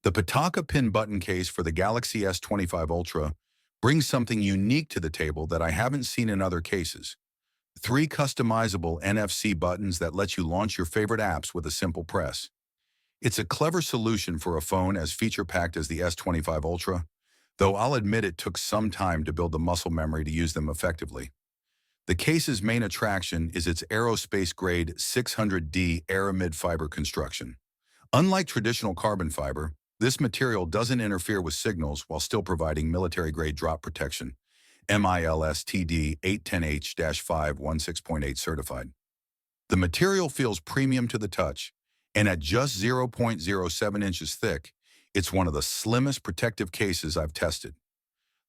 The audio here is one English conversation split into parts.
The Pitaka pin button case for the Galaxy S25 Ultra brings something unique to the table that I haven't seen in other cases. Three customizable NFC buttons that let you launch your favorite apps with a simple press. It's a clever solution for a phone as feature-packed as the S25 Ultra, though I'll admit it took some time to build the muscle memory to use them effectively. The case's main attraction is its aerospace-grade 600D aramid fiber construction. Unlike traditional carbon fiber, this material doesn't interfere with signals while still providing military-grade drop protection, MILSTD 810H-516.8 certified. The material feels premium to the touch, and at just 0.07 inches thick, it's one of the slimmest protective cases I've tested.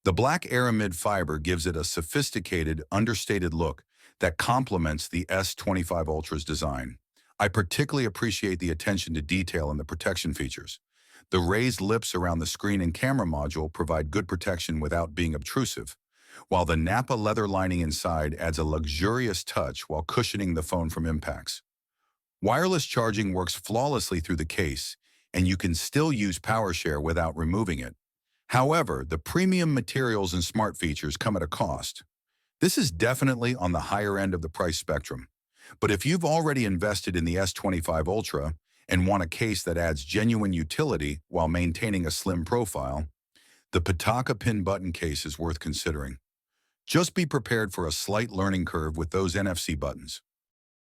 The black aramid fiber gives it a sophisticated, understated look that complements the S25 Ultra's design. I particularly appreciate the attention to detail in the protection features. The raised lips around the screen and camera module provide good protection without being obtrusive, while the Nappa leather lining inside adds a luxurious touch while cushioning the phone from impacts. Wireless charging works flawlessly through the case, and you can still use PowerShare without removing it. However, the premium materials and smart features come at a cost. This is definitely on the higher end of the price spectrum. But if you've already invested in the S25 Ultra and want a case that adds genuine utility while maintaining a slim profile, the Pitaka pin button case is worth considering. Just be prepared for a slight learning curve with those NFC buttons.